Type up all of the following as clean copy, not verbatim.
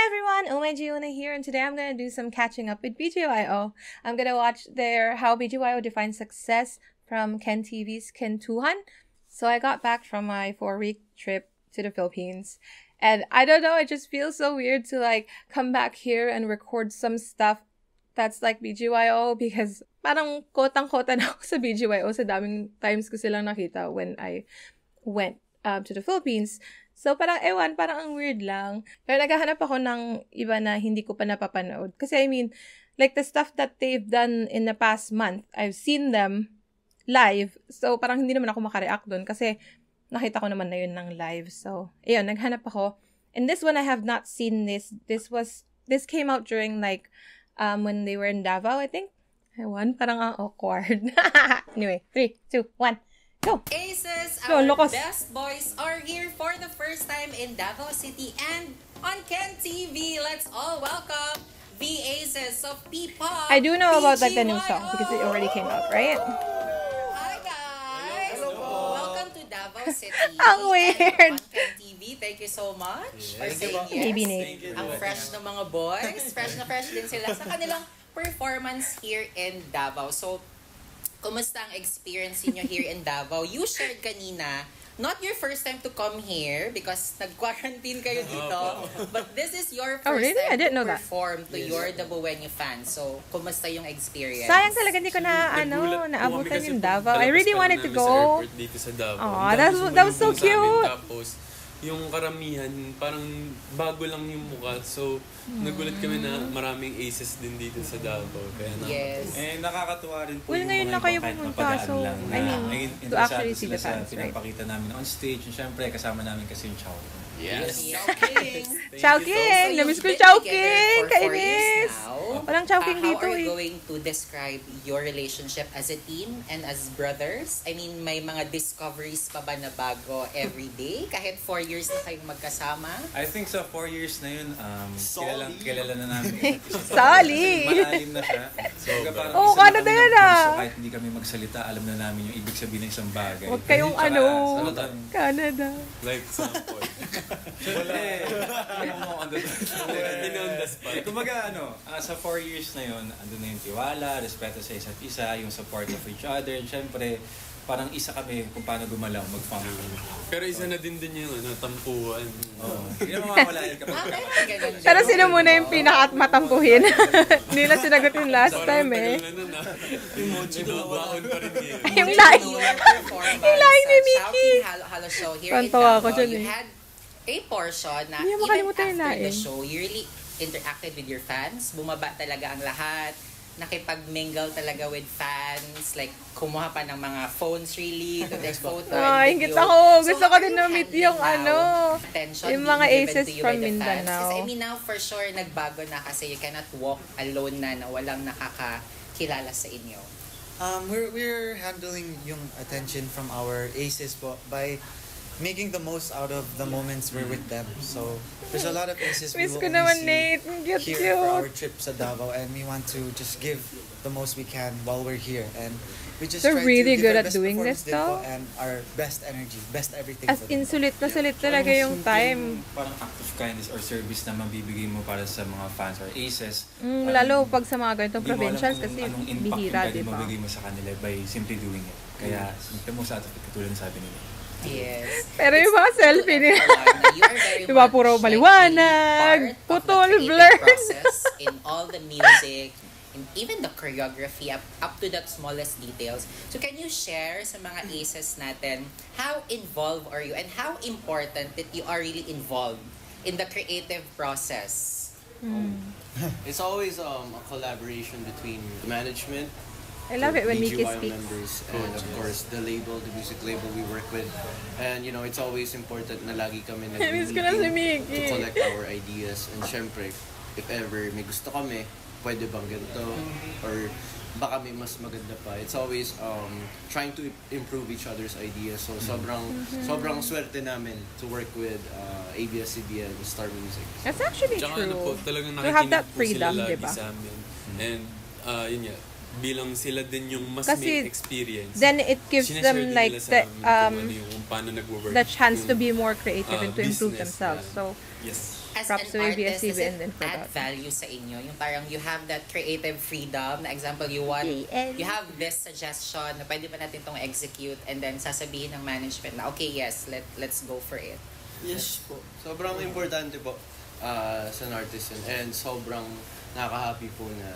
everyone, Umay Giona here, and today I'm going to do some catching up with BGYO. I'm going to watch their How BGYO Defines Success from Ken TV's Kentuhan. So I got back from my 4-week trip to the Philippines, and I don't know, it just feels so weird to like come back here and record some stuff that's like BGYO because parang quote-unquote na ako sa BGYO sa daming times ko silang nakita when I went to the Philippines. So, parang, parang ang weird lang. Pero naghahanap ako ng iba na hindi ko pa napapanood. Kasi, I mean, like the stuff that they've done in the past month, I've seen them live. So, parang hindi naman ako makareact doon kasi nakita ko naman na yun ng live. So, ayun, naghanap ako. And this one, I have not seen this. This came out during like, when they were in Davao, I think. Parang awkward. Anyway, 3, 2, 1. Go. Aces, our best boys are here for the first time in Davao City and on Ken TV. Let's all welcome the Aces of P-Pop. I do know about like the new song because it already came out, right? Hi guys. Welcome to Davao City. Ang weird. On Ken TV. Thank you so much for saying yes. Baby Nate. Ang fresh ng mga boys. Fresh na fresh din sila sa kanilang performance here in Davao. So, kumusta ang experience niyo here in Davao? You shared kanina, not your first time to come here because nag-quarantine kayo dito. But this is your first time to perform to your Dabueño fans. So, kumusta yung experience? Sayang talaga hindi ko na, naabutan yung Davao. I really wanted to go. Dito sa Davao. Aw, that was so cute. Tapos, yung karamihan, parang bago lang yung mukha. So, nagulat kami na maraming aces din dito sa Davao. Kaya yes. Nakakatuwa rin po yung ngayon na kayo pumunta. So, I mean, to actually see the fans, right? Pinapakita namin on stage. Siyempre, kasama namin kasi yung Chow. Yes. Chowking! Namiss ko Chowking! Kainis! Walang Chowking dito How are you going to describe your relationship as a team and as brothers? I mean, may mga discoveries pa ba na bago every day? Kahit 4 years na kayong magkasama? I think sa 4 years na yun, kilala na namin. Solid! Malalim na siya. So, Canada yan So, kahit hindi kami magsalita, alam na namin yung ibig sabihin ng isang bagay. Huwag kayong Canada. Like some point. Wala eh. Binondas pa. Kumbaga sa 4 years na yun, andun na yung tiwala, respeto sa isa't isa, yung support of each other, and syempre, parang isa kami kung paano gumalaw, mag-function. Pero isa na din yung tampuhan. Hindi na mawawala yun kapag Pero sino muna yung pinaka-matampuhin? Hindi na sinagot yung last time eh. Yung mochi baon pa rin yun. Yung laing ni Mickey. Kantawa ako dyan eh. You had a portion na even after the show, you really interacted with your fans. Bumaba talaga ang lahat. Nakipag-mingle talaga with fans. Like, kumuha pa ng mga phones really to take photo and video. Hingit ako. Gusto ko din na-meet yung yung mga aces from Mindanao. Kasi I mean now, for sure, nagbago na kasi you cannot walk alone na walang nakakakilala sa inyo. We're handling yung attention from our aces po by making the most out of the moments we're with them. So, there's a lot of aces we will only see here for our trip sa Davao, and we want to just give the most we can while we're here. And we just They're try really to good give at doing this though. And our best energy, best everything As for in, them. sulit talaga yung time. Parang act of kindness or service na mabibigay mo para sa mga fans or aces. Lalo pag sa mga ganitong provincials kasi bihira, di diba? mabigay mo sa kanila by simply doing it. Kaya, the most out of it, katulad na sabi nila. Yes. Pero yung mga selfie nila, diba puro maliwanag, putol, blur. In all the music, and even the choreography up to that smallest details. So can you share sa mga aces natin, how involved are you and how important that you are really involved in the creative process? It's always a collaboration between the management, I love it when Mickey BGYO speaks. members, and of course the music label we work with. And it's always important na lagi kami nag-meeting to collect our ideas. And syempre, if ever may gusto kami, pwede bang ganito? Or baka may mas maganda pa. It's always trying to improve each other's ideas. So sobrang swerte namin to work with ABS-CBN, Star Music. That's actually true. Talagang to have that nakikinig po freedom, sila lagi diba? sa amin. And yun nga, bilang sila din yung mas kasi may experience. Then it gives them like the yung paano nagwo-work the chance to be more creative and to improve business, themselves. So yes. as props to an artist, does ABS-CBN it din for add that. value sa inyo? Yung parang you have that creative freedom, na example, you have this suggestion na pwede pa natin itong execute and then sasabihin ng management na, okay, yes, let's go for it. Yes po. Sobrang importante po as an artist yun. And sobrang nakaka-happy po na,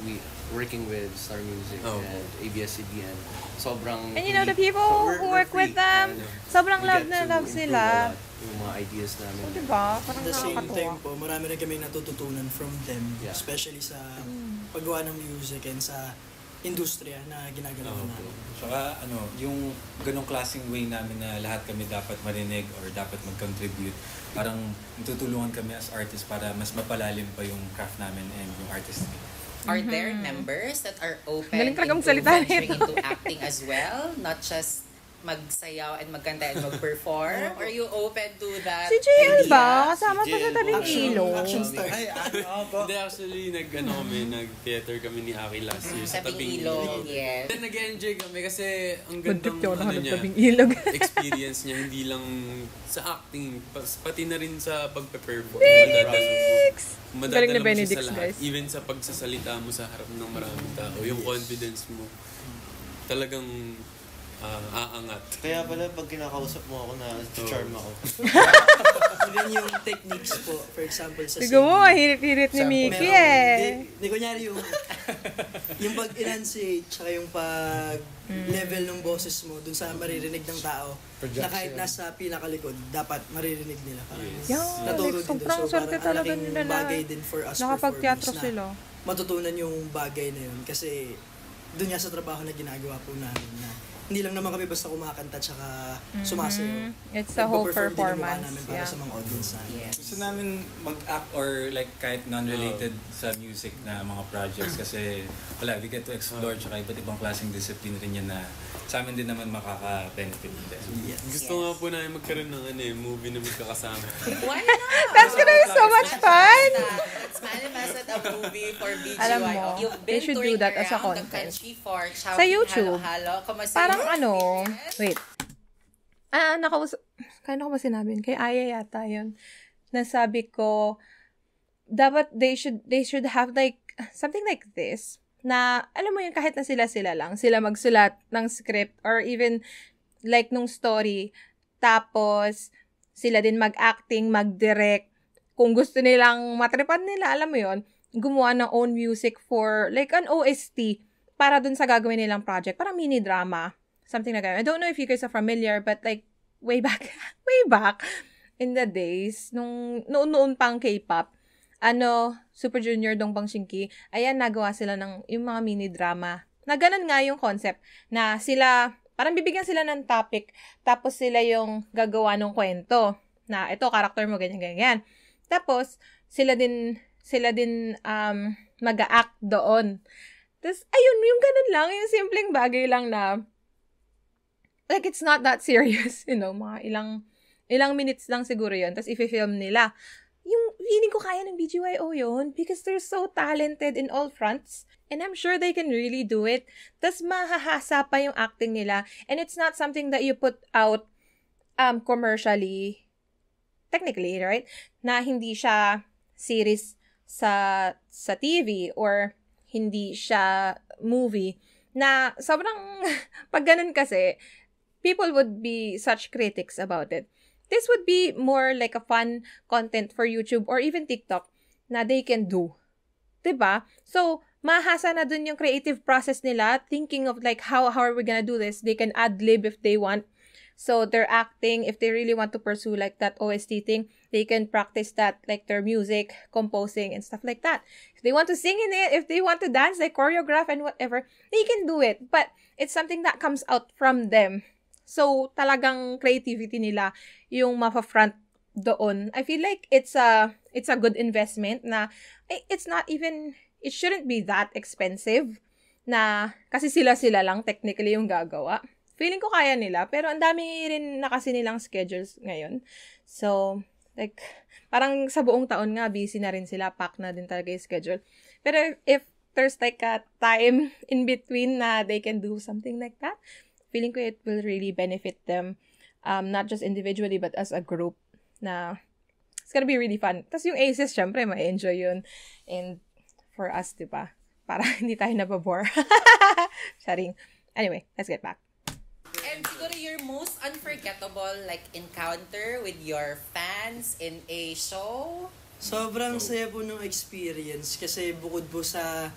we working with Star Music and ABS-CBN. Sobrang... And the people who work with them, sobrang love na love sila. Yung mga ideas namin. So, diba? Parang At the same nakakatuwa. time po, marami rin kami natututunan from them, especially sa paggawa ng music and sa industriya na ginagawa namin. Saka yung ganong klaseng way namin na lahat kami dapat marinig or dapat mag-contribute, parang tutulungan kami as artists para mas mapalalim pa yung craft namin and yung artistry. Are there members that are open Galing talaga into magsalita venturing nito. into acting as well? Not just magsayaw and magkanta and mag-perform? Are you open to that? Si JL idea? ba? Kasama pa sa tabing Action- ilog. action star. Ay, po. Hindi, actually, nag-theater kami ni Aki last year sa Tabing ilog, yes. Then nag-enjoy kami kasi ang Buntik gandang yun, niya, tabing ilog. experience niya, hindi lang sa acting, pati na rin sa pagpe-perform. Galing ni Madadala mo siya Benedict, sa lahat. guys. Even sa pagsasalita mo sa harap ng maraming tao, yung confidence mo, talagang aangat. Kaya pala pag kinakausap mo ako na charm ako. Even yung techniques po, for example, sa Sigo mo, hirit-hirit ni Mickey Di kunyari yung pag-enunciate, tsaka yung pag-level ng boses mo dun sa maririnig ng tao, na kahit nasa pinakalikod, dapat maririnig nila. Yeah, Naturo like, din dun. sobrang So, swerte parang talaga malaking nila na bagay din for us nakapag-teatro performers sila. na matutunan yung bagay na yun. Kasi dun nga sa trabaho na ginagawa po namin na hindi lang naman kami basta kumakanta tsaka sumasayaw. It's a whole Nagpo-perform din yung mukha performance. namin para sa mga audience namin. Yes. Gusto namin mag-act or like kahit non-related sa music na mga projects kasi we get to explore tsaka iba't ibang klaseng discipline rin yan na sa amin din naman makaka-benefit din. Gusto nga po namin magkaroon ng movie na magkakasama. Why not? That's gonna be so much fun! Let's manifest a movie for BGYO. Alam mo, You've they been should do touring that as a around the content. country for Sa YouTube. Halo-halo. Kamusta Parang yung experience? wait. Kaya ko ba sinabi? Kay Aya yata yun. Nasabi ko, dapat they should have like, something like this, na, alam mo yun, kahit na sila lang, sila magsulat ng script, or even, like, nung story, tapos, sila din mag-acting, mag-direct, kung gusto nilang matripan nila, alam mo yun, gumawa ng own music for, like, an OST, para dun sa gagawin nilang project, parang mini-drama, something like that. I don't know if you guys are familiar, but like, way back, in the days, noon pang K-pop, Super Junior, Dongbang Shinki, ayan, nagawa sila ng yung mga mini-drama. Na ganun nga yung concept, na sila, parang bibigyan sila ng topic, tapos sila yung gagawa ng kwento, na ito, karakter mo, ganyan. Tapos, sila din, mag-a-act doon. Tapos, ayun, yung ganun lang, yung simpleng bagay lang na, like, it's not that serious, mga ilang minutes lang siguro yun, tapos i-film nila. Yung feeling ko kaya ng BGYO yun because they're so talented in all fronts and I'm sure they can really do it. Tapos mahahasa pa yung acting nila and it's not something that you put out commercially, technically, right? Na hindi siya series sa TV or hindi siya movie. Na sobrang, pag ganun kasi, people would be such critics about it. This would be more like a fun content for YouTube or even TikTok na they can do. Diba? So, mahasa na dun yung creative process nila, thinking of like, how are we gonna do this? They can ad-lib if they want. So, they're acting, if they really want to pursue like that OST thing, they can practice that, like their music, composing, and stuff like that. If they want to sing in it, if they want to dance, like choreograph and whatever, they can do it. But, it's something that comes out from them. So, talagang creativity nila yung mapa-front doon. I feel like it's a good investment na it's not even, it shouldn't be that expensive na kasi sila lang technically yung gagawa. Feeling ko kaya nila, pero ang dami rin na kasi nilang schedules ngayon. So, like, parang sa buong taon nga, busy na rin sila, pack na din talaga yung schedule. Pero if there's like a time in between na they can do something like that, feeling ko it will really benefit them, not just individually, but as a group na It's gonna be really fun. Tapos yung Aces, syempre, ma-enjoy yun. And for us, di ba? Para hindi tayo nababore. Sharing. Anyway, let's get back. And siguro your most unforgettable like encounter with your fans in a show? Sobrang saya po ng experience kasi bukod po sa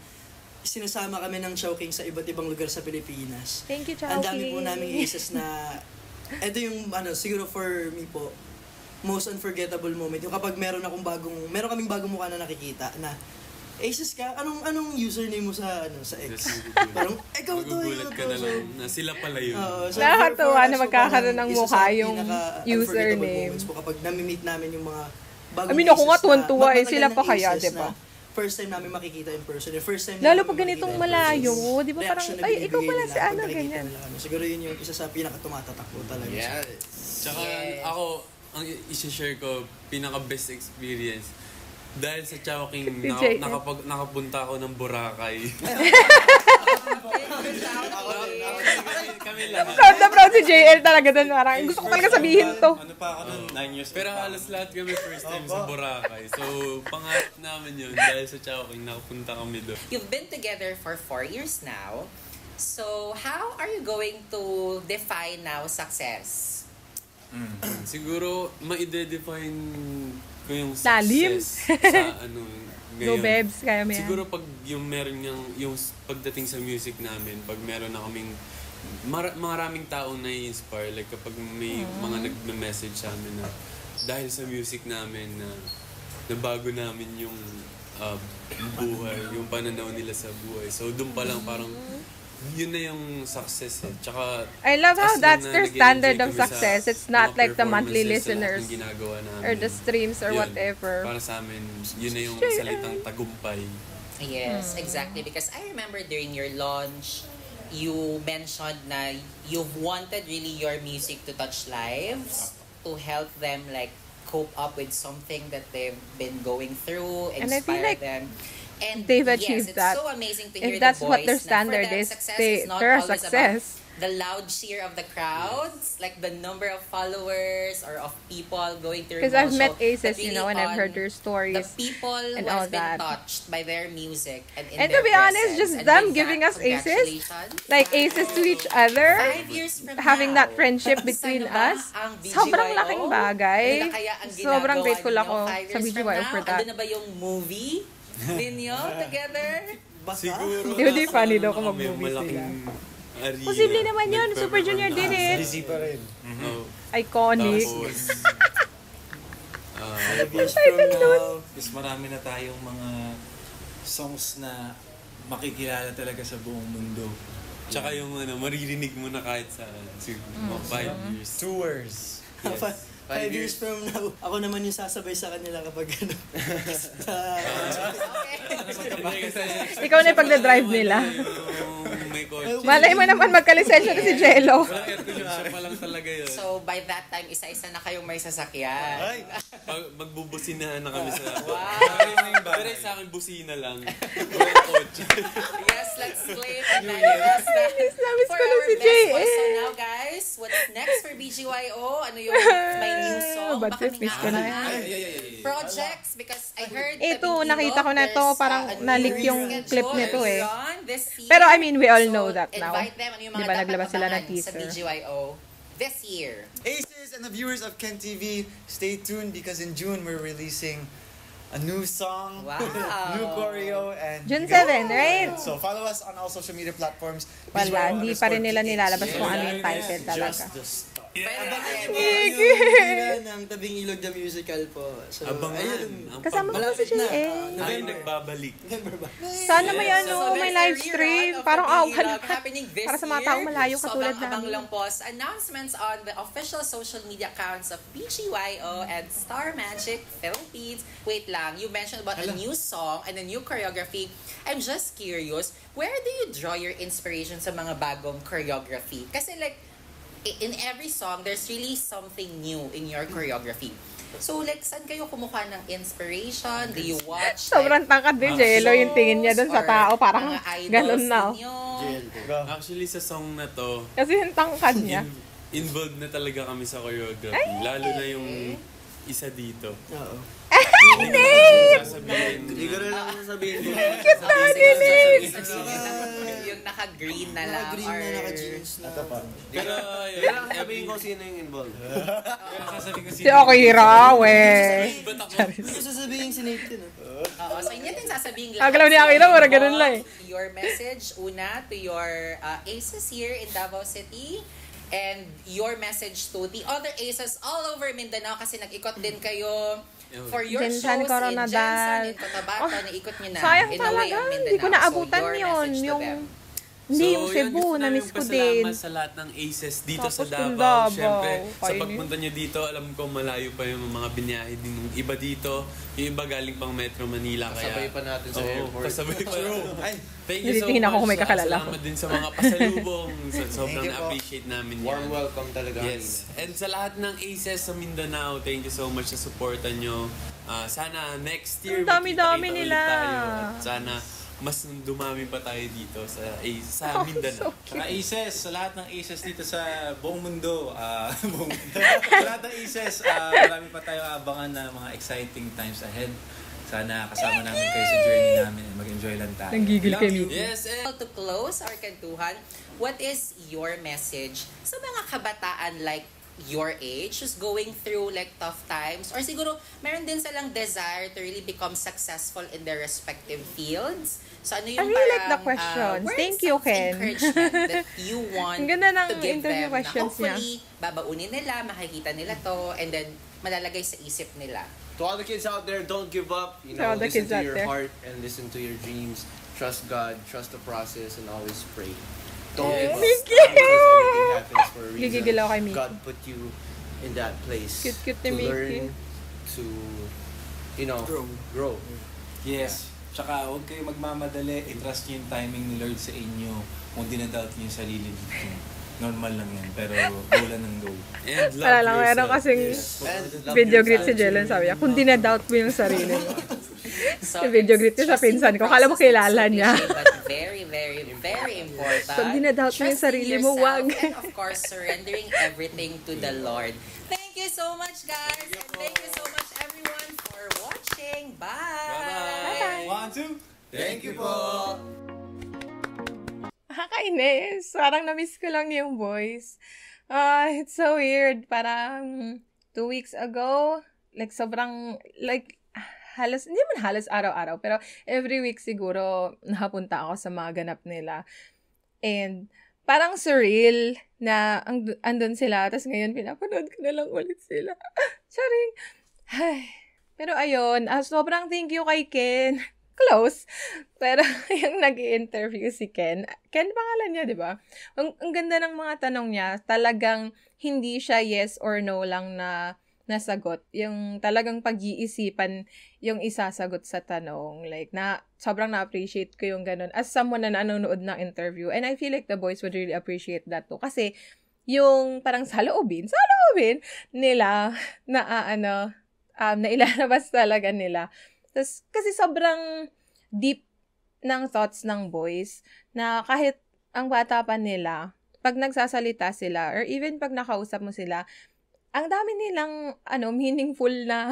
sinasama kami ng Chowking sa iba't ibang lugar sa Pilipinas. Thank you, Chowking. Ang dami po naming aces na, ito yung siguro for me po, most unforgettable moment. Yung kapag meron kaming bagong mukha na nakikita na, aces ka? Anong username mo sa X? Parang, ikaw to, Magugulat ka na lang na sila pala yun. So Nakakatuwa na for us, magkakaroon ng isa mukha sa yung pinaka-unforgettable username. moments po kapag nami-meet namin yung mga bagong I mean, ako nga aces na tuwan-tuwa eh. matagal Sila ng pa kaya, aces diba? na first time namin makikita in person. First time Lalo namin pag ganitong makikita in malayo, person. di ba parang, Reaction na ay, ikaw binibigay pala nila si pag ano, nakikita ganyan. nila kami. Siguro yun yung isa sa pinaka-tumatatak po talaga. Yes. Tsaka ako, ang isi-share ko, pinaka-best experience. Dahil sa Chowking, nakapunta ako ng Boracay. Kami lang. Proud na proud si JL talaga doon. Parang gusto ko talaga sabihin to. Ano pa ako nun? 9 years Pero halos lahat kami first time sa Boracay. So, pangarap namin yun. Dahil sa Chowking, nakapunta kami doon. You've been together for 4 years now. So, how are you going to define now success? Siguro, ma-define ko yung Lalim. success sa ano ngayon. Go, Bebs. Kaya mo yan. Siguro pag yung meron yung pagdating sa music namin, pag meron na kaming maraming taong nai-inspire, like kapag may mga nagme-message sa amin na dahil sa music namin na nabago namin yung buhay, yung pananaw nila sa buhay. So doon pa lang parang yun na yung success eh. Tsaka, I love how as that's long na their nag-enjoy standard of kami sa success. It's not mga like the monthly performances sa lahat listeners ng ginagawa namin. or the streams or Yun, whatever. Para sa amin, yun na yung salitang tagumpay. Yes, exactly. Because I remember during your launch, you mentioned na you've wanted really your music to touch lives, to help them like cope up with something that they've been going through, And I feel inspire like them. And they've yes, achieved it's that. so amazing to hear If that's the what voice their na for standard them, is, success they're not a always success. about the loud cheer of the crowds, like the number of followers or of people going through Because I've met show, aces, but you really know, and I've heard on their stories. the people and who all has been that. touched by their music and in And their to be honest, presence. just And them with giving that, us aces, congratulations. like aces to each other, 5 years from having now, that friendship between saan ba us, ang BGYO? sobrang laking bagay. Ano na kaya ang Sobrang ginagawa grateful ninyo ako 5 sa years from BGYO now? for that. Andun na ba yung movie ninyo together? Siguro, Hindi, funny daw kung kami, mag-movie malaking arena. Posible naman yun. Super Junior did it. Busy pa rin. Oh, Iconic. tapos, 5 years from now, is marami na tayong mga songs na makikilala talaga sa buong mundo. tsaka yung maririnig mo na kahit saan. Siguro, 5 years. Tours. Yes. 5 years from now, ako naman yung sasabay sa kanila kapag ano. Ikaw na yung pagdadrive nila. Yung may kotse. Malay mo naman magkalisensya na si Jello. Walang air conditioner pa lang talaga yun. So, by that time, isa-isa na kayong may sasakyan. Ay! Magbubusinahan na kami sa... Wow! Pero sa akin, busina lang. Walang kotse. Yes, let's play it and manifest that Namiss for ko na our si best JL. boys. So now, guys, what's next for BGYO? Ano yung may new song? But Baka miss ko na yan. projects because I heard Ito, that nakita ko na to, there's, parang a new na-leak yung schedule clip nito eh. on this year. Pero I mean, we all know that now. Invite them. Ano yung mga Diba, dapat naglabas sila ng abangan teaser. sa BGYO this year. Aces and the viewers of Ken TV, stay tuned because in June we're releasing a new song, Wow. new choreo, and June you guys- 7, right? So follow us on all social media platforms. Wala, hindi pa rin nila BGYO_PH. nilalabas kung ano yung title talaga. Just the start. Abangan ng Tabing Ilog the Musical po. So, Abangan. ayun. Ang Kasama ko si Malapit na. JL. Ay, nagbabalik. November ba? Sana may ano, may there's a live rerun stream. of Parang the wala. vlog happening this Para sa mga year. taong malayo So, katulad abang-abang namin. lang po sa announcements on the official social media accounts of BGYO and Star Magic Philippines. Wait lang, you mentioned about a new song and a new choreography. I'm just curious, where do you draw your inspiration sa mga bagong choreography? Kasi like, in every song, there's really something new in your choreography. So like, saan kayo kumuha ng inspiration? Do you watch Sobrang tangkad din, Jello, yung tingin niya dun sa tao. Parang ganun na. Actually, sa song na to, Kasi yung tangkad niya. involved na talaga kami sa choreography. Lalo na yung isa dito. Oo. Hindi ko rin lang sasabihin ko. Yung naka-green na lang. Naka-green na, naka-jeans na. Pero Hindi lang sasabihin ko sino yung involved. Sasabihin ko Si ako hirawe. Hindi ko sasabihin si Nate yun. Oo, so hindi natin sasabihin Agalaw ni Akira, wala ganun lang eh. Your message, una, to your aces here in Davao City. And your message to the other aces all over Mindanao kasi nag-ikot din kayo for your Jensen, shows Coronadal. in Jensen, in Cotabato, naikot nyo na. Sayang in a way talaga, ang Mindanao. hindi ko naabutan so, your yun. message to Yung, them. hindi, yung Cebu, na-miss ko din. Salamat sa lahat ng aces dito Tapos sa yung Davao. Davao. Siyempre, sa Kainin. pagpunta nyo dito, alam ko malayo pa yung mga binyahe din ng iba dito. Yung iba galing pang Metro Manila. Kasabay pa natin sa airport. Kasabay pa. Thank you so Nilitingin ako much. kung may kakalala ko. Salamat din sa mga pasalubong. Sobrang Thank you po. na-appreciate namin yan. Warm welcome talaga. Yes. And sa lahat ng aces sa Mindanao, thank you so much sa supportan nyo. Sana next year, Ang dami-dami magkita-kita nila. ulit tayo. At sana mas dumami pa tayo dito sa Mindanao. Saka aces, sa lahat ng aces dito sa buong mundo, sa lahat ng aces, marami pa tayo abangan na mga exciting times ahead. Sana kasama namin kayo sa journey namin and mag-enjoy lang tayo. Nanggigil Love kami. you. Yes, and To close our kantuhan, what is your message sa mga kabataan like your age who's going through like tough times or siguro meron din silang desire to really become successful in their respective fields? So ano yung I really like the parang, questions. words Thank you, of Ken. encouragement that you want Ang ganda ng to give interview them questions na hopefully babaunin nila, makikita nila to and then malalagay sa isip nila. To all the kids out there, don't give up. You To all know, the listen kids to out your there. heart and listen to your dreams. Trust God, trust the process, and always pray. Don't give up. Thank Because everything you! happens for a reason. Gigigil ako kay Mickey. God put you in that place Cute-cute ni to Mickey. learn, to, you know, grow. Yes. Tsaka huwag kayo magmamadali. I-trust nyo yung timing ni Lord sa inyo. Kung dinadoubt nyo yung sarili dito. Normal lang yan. Pero go lang ng go. and love Wala lang, meron yourself. kasing And love video yourself. greet si Jelen, sabi niya, kung dinadoubt mo yung sarili mo. So, Yung video greet niya sa trusting pinsan the ko. Kala mo process kilala is niya. cliche, But very, very, very important. So, dinadoubt mo yung Trusting sarili mo, yourself wag. And of course, surrendering everything to the Lord. Thank you so much, guys. And thank you so much, everyone, for watching. Bye! Bye-bye. 1, 2. Thank you po. Nakakainis. Parang na-miss ko lang yung voice. It's so weird. Parang 2 weeks ago, like sobrang, like, halos, hindi man halos araw-araw, pero every week siguro napunta ako sa mga ganap nila. And parang surreal na andun sila, tapos ngayon pinapanood ko na lang ulit sila. Charing. Ay. Pero ayun, sobrang thank you kay Ken. Close. Pero yung nag-i-interview si Ken, Ken pangalan niya, di ba? Ang ganda ng mga tanong niya, talagang hindi siya yes or no lang na nasagot. Yung talagang pag-iisipan yung isasagot sa tanong. Like, sobrang na-appreciate ko yung ganun. As someone na nanonood ng interview. And I feel like the boys would really appreciate that too. Kasi, yung parang saloobin nila na na ilalabas talaga nila. Tas, kasi sobrang deep ng thoughts ng boys na kahit ang bata pa nila, pag nagsasalita sila or even pag nakausap mo sila, ang dami nilang meaningful na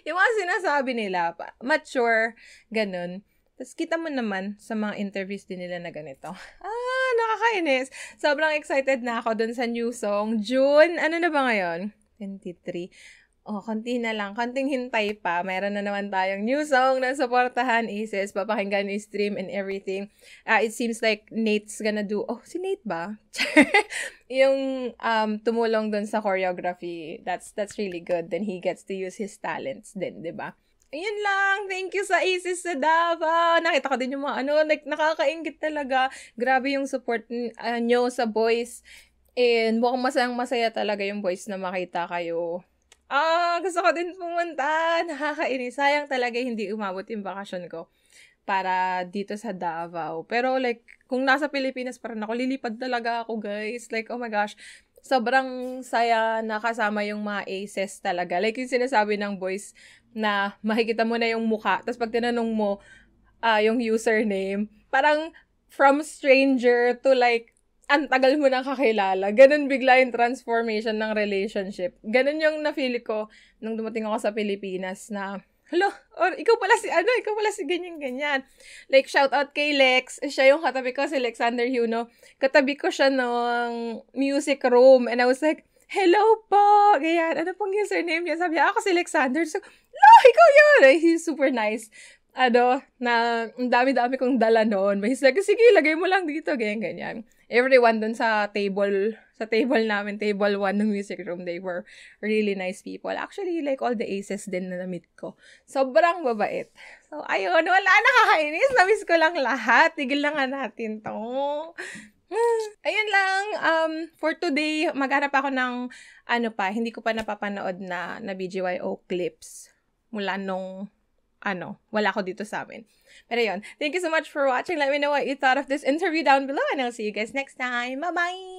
yung mga sinasabi nila, mature, ganun. Tapos kita mo naman sa mga interviews din nila na ganito. Nakakainis. Sobrang excited na ako dun sa new song. June, ano na ba ngayon? 23. Konti na lang. Konting hintay pa. Meron na naman tayong new song na supportahan, Aces. Papakinggan yung stream and everything. It seems like Nate's gonna do... si Nate ba? Yung tumulong dun sa choreography. That's really good. Then he gets to use his talents din, diba? Ayun lang. Thank you sa Aces sa Davao. Nakita ko din yung mga nakakaingit talaga. Grabe yung support nyo sa boys. And mukhang masayang-masaya talaga yung boys na makita kayo. Gusto ko din pumunta. Nakakainis. Sayang talaga hindi umabot yung bakasyon ko para dito sa Davao. Pero like, kung nasa Pilipinas pa rin ako, lilipad talaga ako, guys. Like, oh my gosh, sobrang saya na kasama yung mga aces talaga. Like, yung sinasabi ng boys na makikita mo na yung mukha. Tapos pag tinanong mo yung username, parang from stranger to like ang tagal mo nang kakilala. Ganun bigla yung transformation ng relationship. Ganun yung na-feel ko nung dumating ako sa Pilipinas na, hello, or ikaw pala si ganyan-ganyan. Like, shout out kay Lex. Siya yung katabi ko, si Alexander Huno. Katabi ko siya ng music room. And I was like, hello po! Ganyan, ano pong username niya? Sabi, ako si Alexander. So, ikaw yun! He's super nice. Na ang dami-dami kong dala noon. May like, sige, lagay mo lang dito, ganyan. Everyone dun sa table namin, table 1 ng music room, they were really nice people. Actually, like all the aces din na na-meet ko. Sobrang babait. So, ayun, wala, nakakainis. Na-miss ko lang lahat. Tigil na nga natin to. Ayun lang, for today, maghanap ako ng, hindi ko pa napapanood na BGYO clips mula nung wala ko dito sa amin. Pero yun, thank you so much for watching. Let me know what you thought of this interview down below and I'll see you guys next time. Bye-bye!